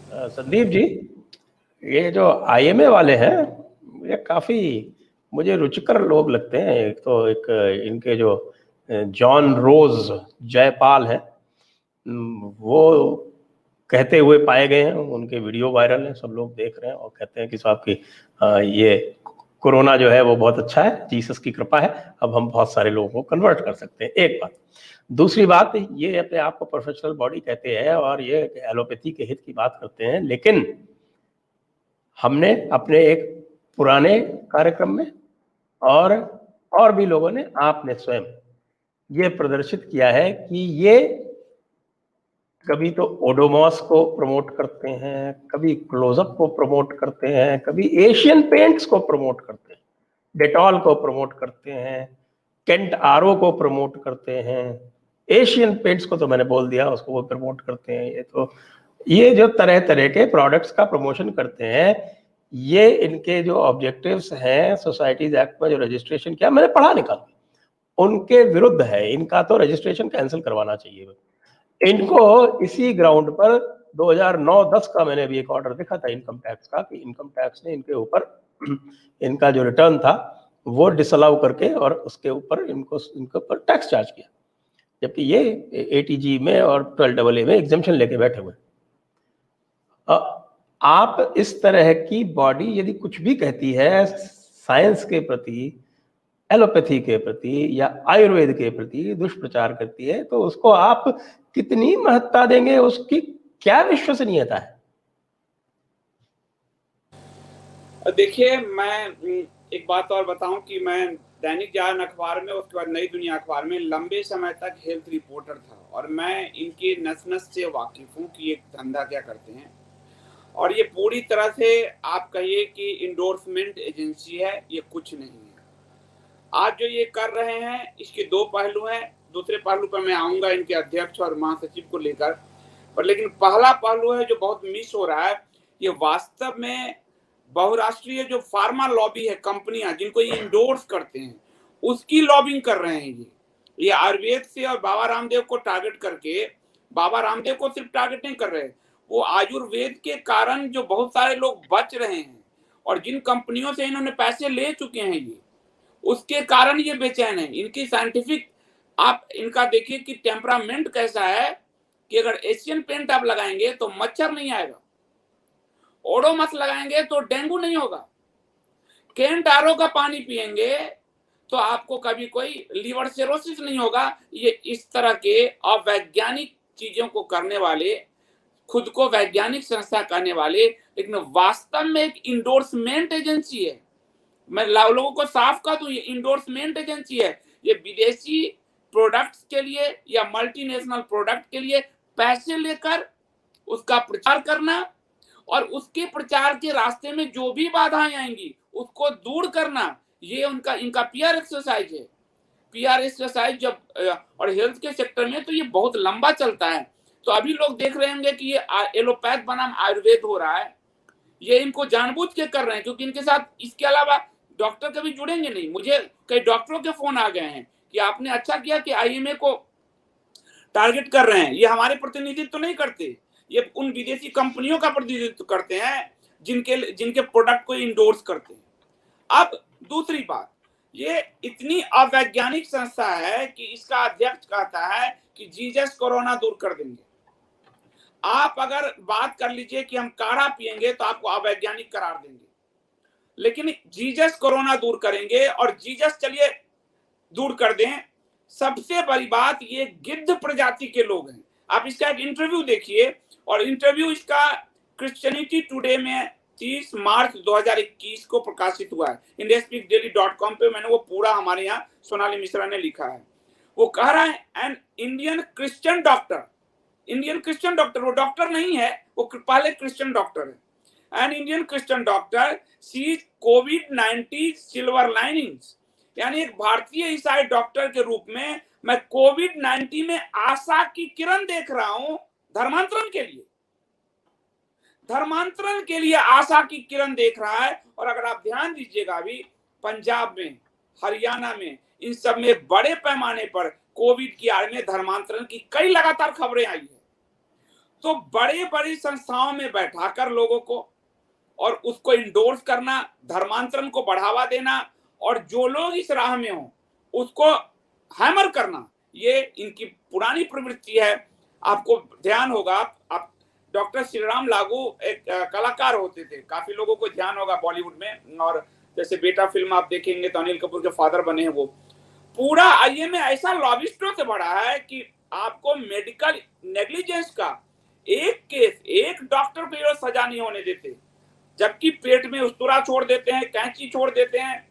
संदीप जी, ये जो आईएमए वाले हैं, ये काफी मुझे रुचिकर लोग लगते हैं। एक तो एक इनके जो जॉन रोज जयपाल है, वो कहते हुए पाए गए हैं, उनके वीडियो वायरल हैं, सब लोग देख रहे हैं और कहते हैं कि साहब की ये कोरोना जो है वो बहुत अच्छा है, जीसस की कृपा है, अब हम बहुत सारे लोगों को कन्वर्ट कर सकते हैं। एक बात। दूसरी बात, ये अपने आप को प्रोफेशनल बॉडी कहते हैं और ये एलोपैथी के हित की बात करते हैं, लेकिन हमने अपने एक पुराने कार्यक्रम में और भी लोगों ने, आपने स्वयं ये प्रदर्शित किया है कि ये कभी तो ओडोमॉस को प्रमोट करते हैं, कभी क्लोजअप को प्रमोट करते हैं, कभी एशियन पेंट्स को प्रमोट करते हैं, डेटॉल को प्रमोट करते हैं, केंट आरओ को प्रमोट करते हैं। एशियन पेंट्स को तो मैंने बोल दिया, उसको वो प्रमोट करते हैं। ये जो तरह तरह के प्रोडक्ट्स का प्रमोशन करते हैं, ये इनके जो ऑब्जेक्टिव्स हैं सोसाइटीज एक्ट में जो रजिस्ट्रेशन किया, मैंने पढ़ा निकाल, उनके विरुद्ध है। इनका तो रजिस्ट्रेशन कैंसिल करवाना चाहिए इनको। इसी ग्राउंड पर 2009-10 का मैंने भी एक ऑर्डर देखा था इनकम टैक्स का, कि इनकम टैक्स ने इनके ऊपर इनका जो रिटर्न था वो डिसअलाउ करके और उसके ऊपर इनके ऊपर टैक्स चार्ज किया, जबकि ये एटीजी में और 12AA में एग्जेम्पशन लेके बैठे हुए। आप इस तरह की बॉडी यदि कुछ भी कहती है साइंस के प्रति, एलोपैथी के प्रति या आयुर्वेद के प्रति दुष्प्रचार करती है, तो उसको आप कितनी महत्ता देंगे, उसकी क्या विश्वसनीयता है? देखिए, मैं एक बात और बताऊं कि मैं दैनिक जागरण अखबार में, उसके बाद नई दुनिया अखबार में लंबे समय तक हेल्थ रिपोर्टर था और मैं इनके नस नस से वाकिफ हूँ कि एक धंधा क्या करते हैं। और ये पूरी तरह से आप कहिए कि इंडोर्समेंट एजेंसी है, ये कुछ नहीं है। आज जो ये कर रहे हैं इसके दो पहलू हैं। दूसरे पहलू पर मैं आऊंगा इनके अध्यक्ष और महासचिव को लेकर, पर लेकिन पहला पहलू है जो बहुत मिस हो रहा है, ये वास्तव में बहुराष्ट्रीय जो फार्मा लॉबी है, कंपनियां जिनको ये इंडोर्स करते हैं, उसकी लॉबिंग कर रहे हैं। ये आयुर्वेद से और बाबा रामदेव को टारगेट करके, बाबा रामदेव को सिर्फ टारगेट नहीं कर रहे, वो आयुर्वेद के कारण जो बहुत सारे लोग बच रहे हैं और जिन कंपनियों से इन्होंने पैसे ले चुके हैं, ये उसके कारण ये बेचैन है। इनकी साइंटिफिक, आप इनका देखिए कि टेम्परामेंट कैसा है कि अगर एशियन पेंट आप लगाएंगे तो मच्छर नहीं आएगा, ओडोमॉस लगाएंगे तो डेंगू नहीं होगा, केंट आरओ का पानी पिएंगे तो आपको कभी कोई लीवर सिरोसिस नहीं होगा। ये इस तरह के अवैज्ञानिक चीजों को करने वाले, खुद को वैज्ञानिक संस्था करने वाले, लेकिन वास्तव में एक इंडोर्समेंट एजेंसी है। मैं लोगों को साफ कह दूं, ये इंडोर्समेंट एजेंसी है। ये विदेशी प्रोडक्ट्स के लिए या मल्टीनेशनल प्रोडक्ट के लिए पैसे लेकर उसका प्रचार करना और उसके प्रचार के रास्ते में जो भी बाधाएं आएंगी उसको दूर करना, ये उनका इनका पीआर एक्सरसाइज है। पीआर एक्सरसाइज जब और हेल्थ के सेक्टर में तो ये बहुत लंबा चलता है। तो अभी लोग देख रहे होंगे कि ये एलोपैथ बनाम आयुर्वेद हो रहा है, ये इनको जानबूझ के कर रहे हैं, क्योंकि इनके साथ इसके अलावा डॉक्टर कभी जुड़ेंगे नहीं। मुझे कई डॉक्टरों के फोन आ गए हैं कि आपने अच्छा किया कि आईएमए को टारगेट कर रहे हैं, ये हमारे प्रतिनिधित्व तो नहीं करते, ये उन विदेशी कंपनियों का प्रतिनिधित्व करते हैं जिनके प्रोडक्ट को इंडोर्स करते हैं। अब दूसरी बात, ये इतनी अवैज्ञानिक संस्था है कि इसका अध्यक्ष कहता है कि जीसस कोरोना दूर कर देंगे। आप अगर बात कर लीजिए कि हम काढ़ा पिएंगे तो आपको अवैज्ञानिक करार देंगे, लेकिन जीसस कोरोना दूर करेंगे। और जीसस चलिए दूर कर दें, सबसे बड़ी बात ये गिद्ध प्रजाति के लोग हैं। आप इसका एक इंटरव्यू देखिए, और इंटरव्यू इसका क्रिश्चियनिटी टुडे में 30 मार्च 2021 को प्रकाशित हुआ है। indiaspeakdaily.com पे मैंने वो पूरा, हमारे यहाँ सोनाली मिश्रा ने लिखा है। वो कह रहा है an Indian Christian doctor, Indian Christian doctor, वो डॉक्टर नहीं है, वो पहले क्रिश्चियन डॉक्टर है। An Indian Christian doctor see कोविड-19 सिल्वर लाइनिंग्स, यानी एक भारतीय ईसाई डॉक्टर के रूप में मैं कोविड-19 में आशा की किरण देख रहा हूं। धर्मांतरण के लिए, धर्मांतरण के लिए आशा की किरण देख रहा है। और अगर आप ध्यान दीजिएगा, अभी पंजाब में, हरियाणा में, इन सब में बड़े पैमाने पर कोविड की आड़ में धर्मांतरण की कई लगातार खबरें आई है। तो बड़े-बड़ी संस्थाओं में बैठाकर लोगों को और उसको इंडोर्स करना, धर्मांतरण को बढ़ावा देना और जो लोग इस राह में हों, उसको हैमर करना, ये इनकी पुरानी प्रवृत्ति है। आपको ध्यान होगा, आप डॉक्टर श्री राम लागू एक कलाकार होते थे, काफी लोगों को ध्यान होगा बॉलीवुड में, और जैसे बेटा फिल्म आप देखेंगे तो अनिल कपूर के फादर बने हैं वो। पूरा आईएमए ऐसा लॉबिस्टों से भरा है कि आपको मेडिकल नेग्लिजेंस का एक केस, एक डॉक्टर को सजा नहीं होने देते, जबकि पेट में उस्तरा छोड़ देते हैं, कैंची छोड़ देते हैं।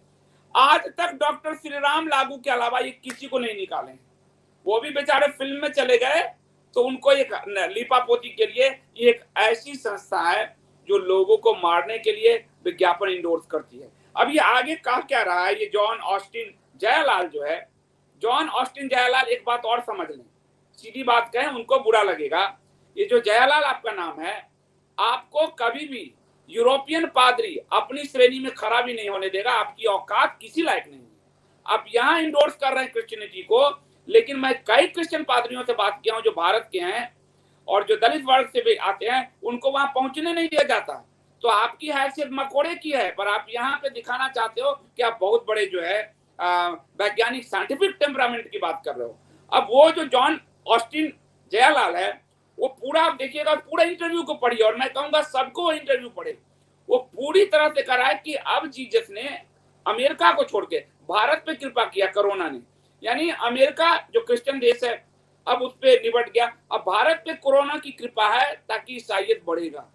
आज तक डॉक्टर श्री राम लागू के अलावा ये किसी को नहीं निकाले। वो भी बेचारे फिल्म में चले गए, तो उनको एक लीपापोती के लिए ये एक ऐसी संस्था है जो लोगों को मारने के लिए विज्ञापन इंडोर्स करती है। अब ये आगे कह क्या रहा है, ये जॉन ऑस्टिन जयलाल जो है, जॉन ऑस्टिन जयलाल, एक बात और समझ लें, सीधी बात कहें उनको बुरा लगेगा, ये जो जयलाल आपका नाम है, आपको कभी भी यूरोपियन पादरी अपनी श्रेणी में खड़ा भी नहीं होने देगा। आपकी औकात किसी लायक नहीं है। आप यहाँ इंडोर्स कर रहे हैं क्रिश्चियनिटी को, लेकिन मैं कई क्रिश्चियन पादरियों से बात किया हूं जो भारत के हैं और जो दलित वर्ग से भी आते हैं, उनको वहां पहुंचने नहीं दिया जाता। तो आपकी हैसियत मकोड़े की है, पर आप यहाँ पे दिखाना चाहते हो कि आप बहुत बड़े जो है वैज्ञानिक साइंटिफिक टेम्परामेंट की बात कर रहे हो। अब वो जो जॉन ऑस्टिन जयलाल है, वो पूरा आप देखिएगा, पूरा इंटरव्यू को पढ़िए, और मैं कहूंगा सबको इंटरव्यू पढ़े। वो पूरी तरह से करा है कि अब जीसस ने अमेरिका को छोड़ के भारत पे कृपा किया कोरोना ने, यानी अमेरिका जो क्रिश्चियन देश है अब उस पे निपट गया, अब भारत पे कोरोना की कृपा है ताकि ईसाइयत बढ़ेगा।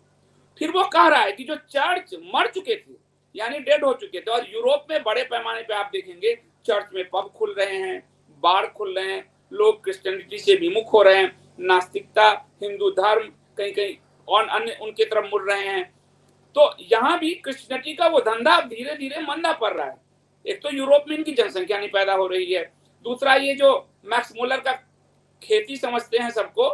फिर वो कह रहा है कि जो चर्च मर चुके थे, यानी डेड हो चुके थे, और यूरोप में बड़े पैमाने पे आप देखेंगे चर्च में पब खुल रहे हैं, बार खुल रहे हैं, लोग क्रिश्चियनिटी से विमुख हो रहे हैं, नास्तिकता, हिंदू धर्म कहीं कहीं और अन्य उनके तरफ मुड़ रहे हैं। तो यहाँ भी क्रिश्चियनिटी का वो धंधा धीरे धीरे मंदा पड़ रहा है। एक तो यूरोप में इनकी जनसंख्या नहीं पैदा हो रही है, दूसरा ये जो मैक्स मुलर का खेती समझते हैं सबको,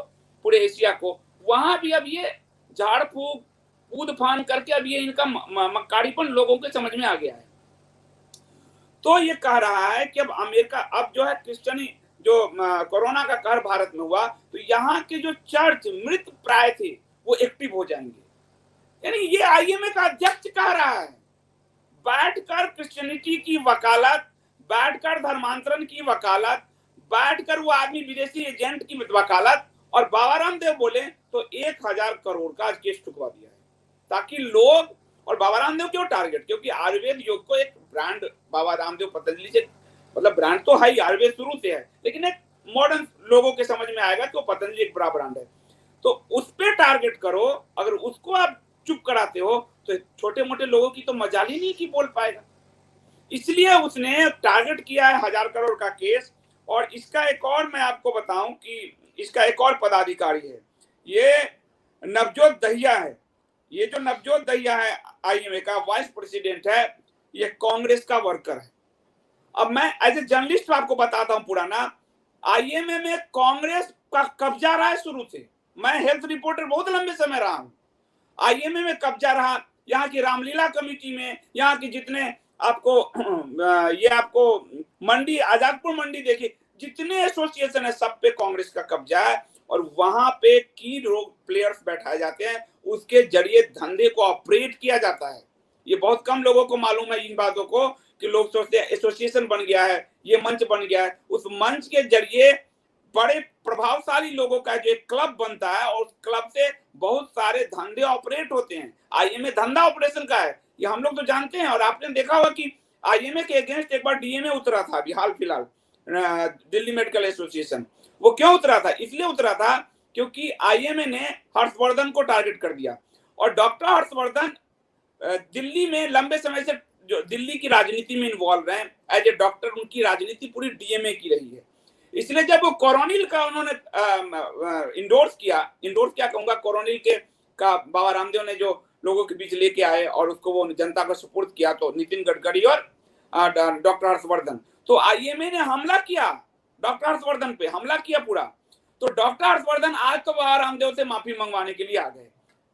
पूरे एशिया को, वहां भी अब ये झाड़ फूक कूद फान करके अब ये इनका मक्कारीपन लोगों के समझ में आ गया है। तो ये कह रहा है कि अब अमेरिका, अब जो है क्रिश्चियनी जो कोरोना का कहर भारत में हुआ, तो यहाँ के जो चर्च मृत प्राय थे वो एक्टिव हो जाएंगे। यानी ये आईएमए का अध्यक्ष कह रहा है, बैठकर क्रिश्चियनिटी की वकालत, बैठकर धर्मांतरण की वकालत, बैठकर वो आदमी विदेशी एजेंट की वकालत, और बाबा रामदेव बोले तो 1000 करोड़ का केस चुकवा दिया है ताकि लोग, और बाबा रामदेव क्यों टारगेट, क्योंकि आयुर्वेद योग को एक ब्रांड बाबा रामदेव पतंजलि से, मतलब ब्रांड तो है ही, आयुर्वेद शुरू से है, लेकिन एक मॉडर्न लोगों के समझ में आएगा कि वो पतंजलि एक बड़ा ब्रांड है, तो उस पर टारगेट करो। अगर उसको आप चुप कराते हो तो छोटे मोटे लोगों की तो मजाल ही नहीं कि बोल पाएगा। इसलिए उसने टारगेट किया है 1000 करोड़ का केस। और इसका एक और मैं आपको बताऊं कि इसका एक और पदाधिकारी है, ये नवजोत दहिया है। ये जो नवजोत दहिया है आईएमए का वाइस प्रेसिडेंट है, ये कांग्रेस का वर्कर है। अब मैं एज ए जर्नलिस्ट आपको बताता हूं पुराना, आईएमए में कांग्रेस का कब्जा रहा है शुरू से। मैं हेल्थ रिपोर्टर बहुत लंबे समय रहा हूं, आईएमए में कब्जा रहा। यहाँ की रामलीला कमेटी में, यहाँ की जितने आपको ये आपको मंडी, आजादपुर मंडी देखिए, जितने एसोसिएशन है सब पे कांग्रेस का कब्जा है, और वहां पे की रोल प्लेयर्स बैठाए जाते हैं, उसके जरिए धंधे को ऑपरेट किया जाता है। ये बहुत कम लोगों को मालूम है इन बातों को, कि लोग सोचते हैं एसोसिएशन बन गया है, ये मंच बन गया है। उस मंच के जरिए बड़े प्रभावशाली लोगों का जो एक क्लब बनता है, और उस क्लब से बहुत सारे धंधे ऑपरेट होते हैं। आईएमए धंधा ऑपरेशन का है, ये हम लोग तो जानते हैं। और आपने देखा होगा कि आईएमए के अगेंस्ट एक बार डीएमए उतरा था अभी हाल फिलहाल, दिल्ली मेडिकल एसोसिएशन। वो क्यों उतरा था? इसलिए उतरा था क्योंकि आईएमए ने हर्षवर्धन को टारगेट कर दिया, और डॉक्टर हर्षवर्धन दिल्ली में लंबे समय से जो दिल्ली की राजनीति में इन्वॉल्व रहे एज ए डॉक्टर, उनकी राजनीति पूरी डीएमए की रही है। इसलिए जब वो कोरोनिल का उन्होंने इंडोर्स क्या कहूंगा, कोरोनिल के का बाबा रामदेव ने जो लोगों के बीच लेके आए और उसको वो जनता को सुपुर्द किया, तो नितिन गडकरी और डॉक्टर हर्षवर्धन, तो आईएमए ने हमला किया, डॉक्टर हर्षवर्धन पे हमला किया पूरा। तो डॉक्टर हर्षवर्धन आज तो बाबा रामदेव से माफी मंगवाने के लिए आ गए,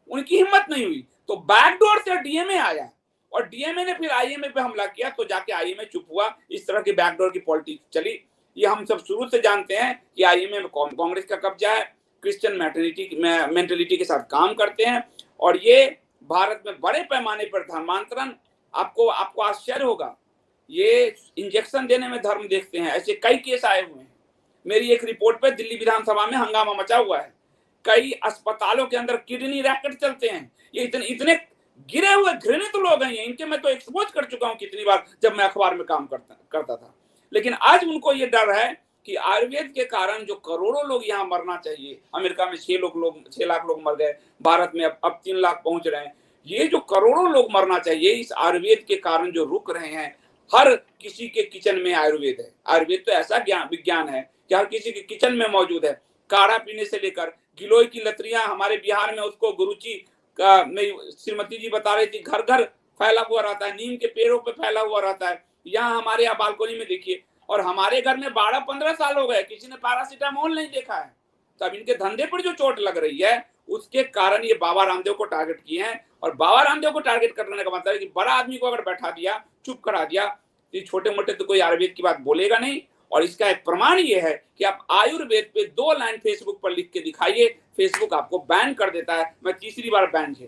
उनकी हिम्मत नहीं हुई, तो बैकडोर से डीएमए आया, और डीएमए ने फिर आईएमए पे हमला किया, तो जाके आईएमए चुप हुआ। इस तरह की बैकडोर की पॉलिटिक्स चली। ये हम सब शुरू से जानते हैं कि आईएमए में कांग्रेस का कब्जा है, क्रिश्चियन मेंटेलिटी के साथ काम करते हैं, और ये भारत में बड़े पैमाने पर धर्मांतरण, आपको आश्चर्य होगा, ये इंजेक्शन देने में धर्म देखते हैं। ऐसे कई केस आए हुए हैं। मेरी एक रिपोर्ट पे दिल्ली विधानसभा में हंगामा मचा हुआ है। कई अस्पतालों के अंदर किडनी रैकेट चलते हैं। ये इतने गिरे हुए घृणित लोग हैं, इनके मैं तो एक्सपोज कर चुका हूं कितनी बार जब मैं अखबार में काम करता था। लेकिन आज उनको ये डर है कि आयुर्वेद के कारण जो करोड़ों लोग यहाँ मरना चाहिए, अमेरिका में 6 लाख लोग मर गए, भारत में अब 3 लाख पहुंच रहे हैं, ये जो करोड़ों लोग मरना चाहिए इस आयुर्वेद के कारण जो रुक रहे हैं। हर किसी के किचन में आयुर्वेद है। आयुर्वेद तो ऐसा विज्ञान है कि हर किसी के किचन में मौजूद है। काढ़ा पीने से लेकर गिलोय की लतरियां, हमारे बिहार में उसको गुरुजी का, मेरी श्रीमती जी बता रही थी, घर घर फैला हुआ रहता है, नीम के पेड़ों पे फैला हुआ रहता है। यहाँ हमारे यहाँ बालकोनी में देखिए, और हमारे घर में 12-15 साल हो गए, किसी ने पैरासीटामोल नहीं देखा है। तब इनके धंधे पर जो चोट लग रही है उसके कारण ये बाबा रामदेव को टारगेट किए हैं। और बाबा रामदेव को टारगेट करने का मतलब है कि बड़ा आदमी को अगर बैठा दिया, चुप करा दिया, तो छोटे मोटे तो कोई आयुर्वेद की बात बोलेगा नहीं। और इसका एक प्रमाण ये है कि आप आयुर्वेद पे 2 लाइन फेसबुक पर लिख के दिखाइए, फेसबुक आपको बैन कर देता है। मैं तीसरी बार बैन झेल